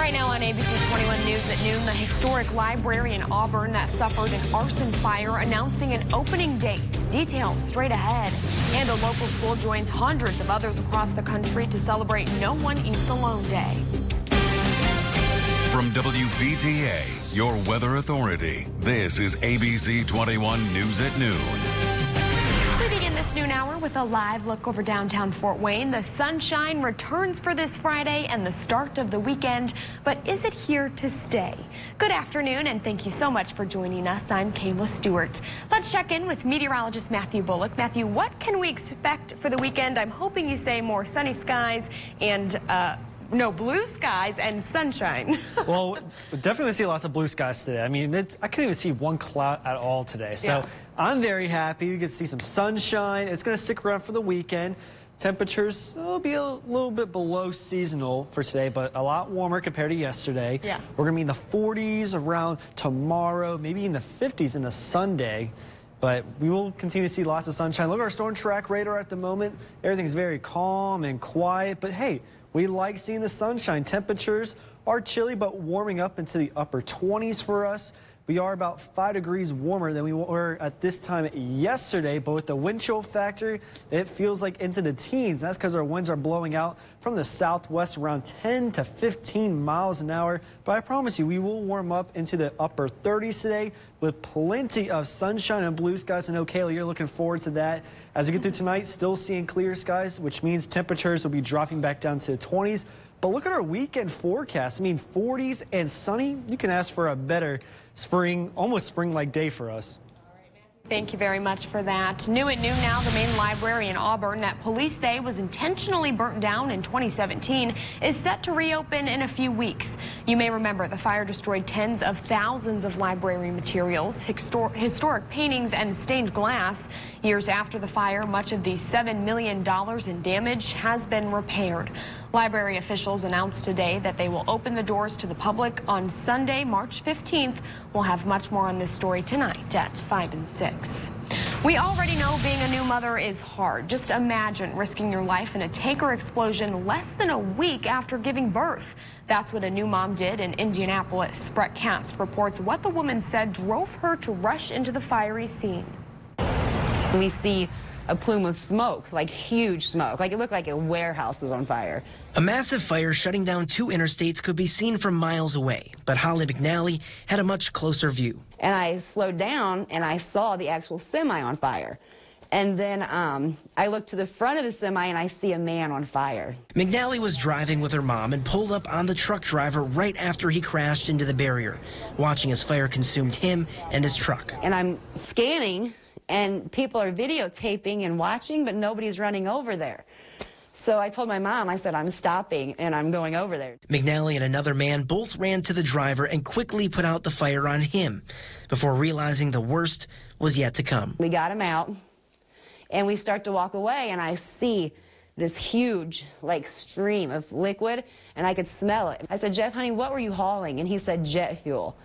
Right now on ABC 21 News at noon, the historic library in Auburn that suffered an arson fire announcing an opening date. Details straight ahead. And a local school joins hundreds of others across the country to celebrate No One Eats Alone Day. From WPTA, your weather authority, this is ABC 21 News at noon. We begin this noon hour with a live look over downtown Fort Wayne. The sunshine returns for this Friday and the start of the weekend, but is it here to stay? Good afternoon, and thank you so much for joining us. I'm Kayla Stewart. Let's check in with meteorologist Matthew Bullock. Matthew, what can we expect for the weekend? I'm hoping you say more sunny skies and no, blue skies and sunshine. Well, we'll definitely see lots of blue skies today. I mean, I couldn't even see one cloud at all today. So yeah. I'm very happy. We get to see some sunshine. It's going to stick around for the weekend. Temperatures will be a little bit below seasonal for today, but a lot warmer compared to yesterday. Yeah. We're going to be in the 40s around tomorrow, maybe in the 50s in the Sunday. But we will continue to see lots of sunshine. Look at our storm track radar at the moment. Everything's very calm and quiet. But hey, we like seeing the sunshine. Temperatures are chilly, but warming up into the upper 20s for us. We are about 5 degrees warmer than we were at this time yesterday, but with the wind chill factor, it feels like into the teens. That's because our winds are blowing out from the southwest around 10 to 15 miles an hour. But I promise you, we will warm up into the upper 30s today with plenty of sunshine and blue skies. I know, Kayla, you're looking forward to that. As we get through tonight, still seeing clear skies, which means temperatures will be dropping back down to the 20s. But look at our weekend forecast. I mean, 40s and sunny. You can ask for a better spring, almost spring-like day for us. Thank you very much for that. New at noon now, the main library in Auburn that police say was intentionally burnt down in 2017 is set to reopen in a few weeks. You may remember the fire destroyed tens of thousands of library materials, historic paintings, and stained glass. Years after the fire, much of the $7 million in damage has been repaired. Library officials announced today that they will open the doors to the public on Sunday, March 15th. We'll have much more on this story tonight at 5 and 6. We already know being a new mother is hard. Just imagine risking your life in a tanker explosion less than a week after giving birth. That's what a new mom did in Indianapolis. Brett Cast reports what the woman said drove her to rush into the fiery scene. We see a plume of smoke, like huge smoke, like it looked like a warehouse was on fire. A massive fire shutting down 2 interstates could be seen from miles away, but Holly McNally had a much closer view. And I slowed down and I saw the actual semi on fire. And then I looked to the front of the semi and I see a man on fire. McNally was driving with her mom and pulled up on the truck driver right after he crashed into the barrier, watching as fire consumed him and his truck. And I'm scanning, and people are videotaping and watching, but nobody's running over there. So I told my mom, I said, I'm stopping and I'm going over there. McNally and another man both ran to the driver and quickly put out the fire on him before realizing the worst was yet to come. We got him out and we start to walk away, and I see this huge stream of liquid, and I could smell it. I said, Jeff, honey, what were you hauling? And he said, jet fuel.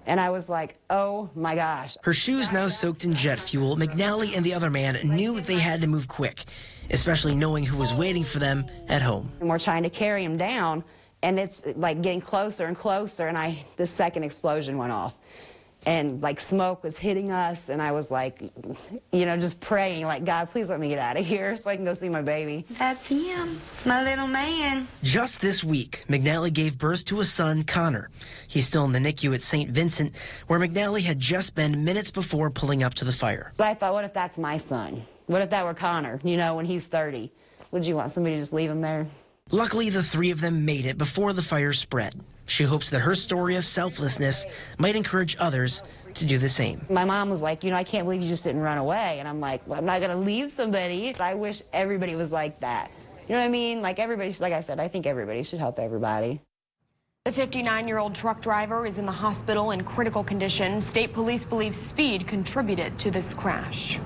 And I was like, oh my gosh. Her shoes now soaked in jet fuel, McNally and the other man knew they had to move quick, especially knowing who was waiting for them at home. And we're trying to carry him down, and it's like getting closer and closer, and the second explosion went off. And smoke was hitting us, and I was just praying, God, please let me get out of here so I can go see my baby. That's him. It's my little man. Just this week, McNally gave birth to a son, Connor. He's still in the NICU at St. Vincent, where McNally had just been minutes before pulling up to the fire. I thought, what if that's my son? What if that were Connor, when he's 30? Would you want somebody to just leave him there? Luckily, the 3 of them made it before the fire spread. She hopes that her story of selflessness might encourage others to do the same. My mom was like, I can't believe you just didn't run away. And I'm like, well, I'm not going to leave somebody. I wish everybody was like that. You know what I mean? Everybody, like I said, I think everybody should help everybody. The 59-year-old truck driver is in the hospital in critical condition. State police believe speed contributed to this crash.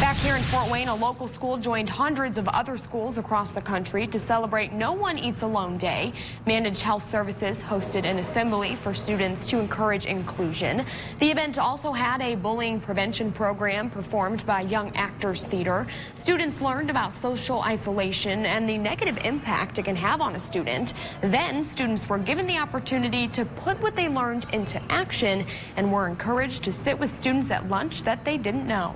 Back here in Fort Wayne, a local school joined hundreds of other schools across the country to celebrate No One Eats Alone Day. Managed Health Services hosted an assembly for students to encourage inclusion. The event also had a bullying prevention program performed by Young Actors Theater. Students learned about social isolation and the negative impact it can have on a student. Then students were given the opportunity to put what they learned into action and were encouraged to sit with students at lunch that they didn't know.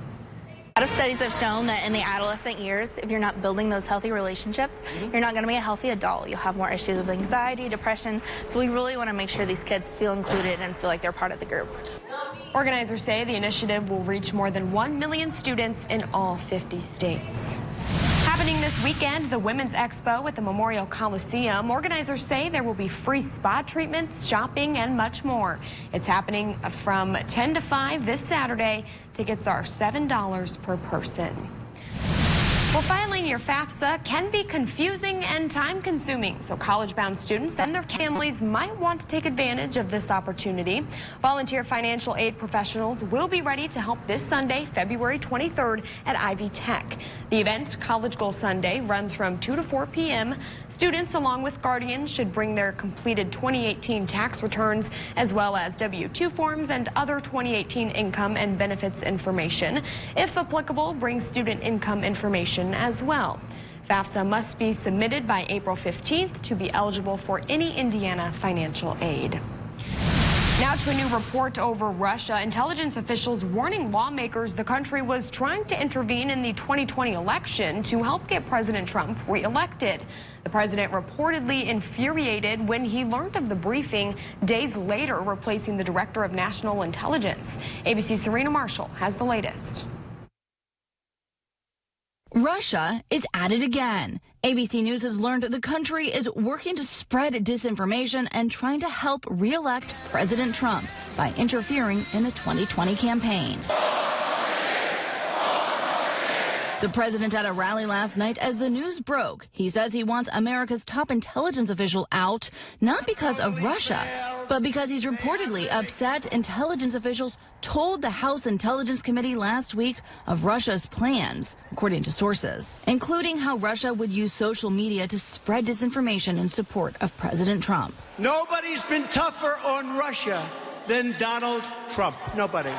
A lot of studies have shown that in the adolescent years, if you're not building those healthy relationships, you're not going to be a healthy adult. You'll have more issues with anxiety, depression. So we really want to make sure these kids feel included and feel like they're part of the group. Organizers say the initiative will reach more than 1 million students in all 50 states. Happening this weekend, the Women's Expo at the Memorial Coliseum. Organizers say there will be free spa treatments, shopping, and much more. It's happening from 10 to 5 this Saturday. Tickets are $7 per person. Well, filing your FAFSA can be confusing and time-consuming, so college-bound students and their families might want to take advantage of this opportunity. Volunteer financial aid professionals will be ready to help this Sunday, February 23rd at Ivy Tech. The event, College Goal Sunday, runs from 2 to 4 p.m. Students, along with guardians, should bring their completed 2018 tax returns, as well as W-2 forms and other 2018 income and benefits information. If applicable, bring student income information as well. FAFSA must be submitted by April 15th to be eligible for any Indiana financial aid. Now to a new report over Russia. Intelligence officials warning lawmakers the country was trying to intervene in the 2020 election to help get President Trump reelected. The president reportedly infuriated when he learned of the briefing days later, replacing the director of national intelligence. ABC's Serena Marshall has the latest. Russia is at it again. ABC News has learned the country is working to spread disinformation and trying to help re-elect President Trump by interfering in the 2020 campaign. The president at a rally last night as the news broke. He says he wants America's top intelligence official out, not because of Russia, but because he's reportedly upset intelligence officials told the House Intelligence Committee last week of Russia's plans, according to sources, including how Russia would use social media to spread disinformation in support of President Trump. Nobody's been tougher on Russia than Donald Trump. Nobody.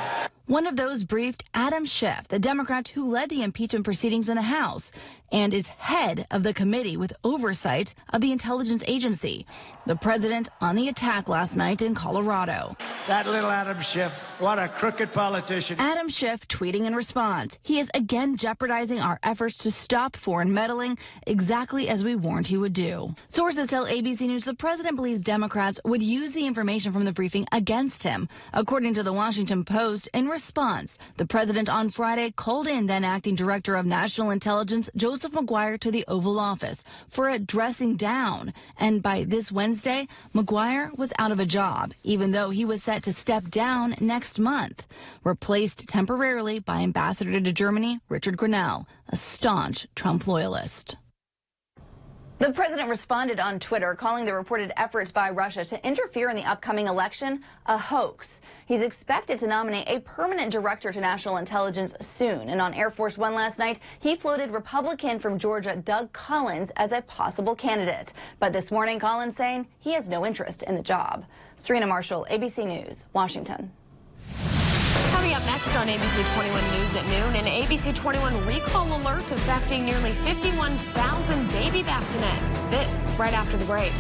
One of those briefed Adam Schiff, the Democrat who led the impeachment proceedings in the House and is head of the committee with oversight of the intelligence agency. The president on the attack last night in Colorado. That little Adam Schiff, what a crooked politician. Adam Schiff tweeting in response, he is again jeopardizing our efforts to stop foreign meddling, exactly as we warned he would do. Sources tell ABC News the president believes Democrats would use the information from the briefing against him. According to the Washington Post, in response, the president on Friday called in then acting director of national intelligence Joseph McGuire to the Oval Office for a dressing down. And by this Wednesday, McGuire was out of a job, even though he was set to step down next month, replaced temporarily by Ambassador to Germany Richard Grenell, a staunch Trump loyalist. The president responded on Twitter, calling the reported efforts by Russia to interfere in the upcoming election a hoax. He's expected to nominate a permanent director to national intelligence soon. And on Air Force One last night, he floated Republican from Georgia Doug Collins as a possible candidate. But this morning, Collins saying he has no interest in the job. Serena Marshall, ABC News, Washington. Coming up next on ABC 21 News at noon, an ABC 21 recall alert affecting nearly 51,000 baby bassinets. This right after the break.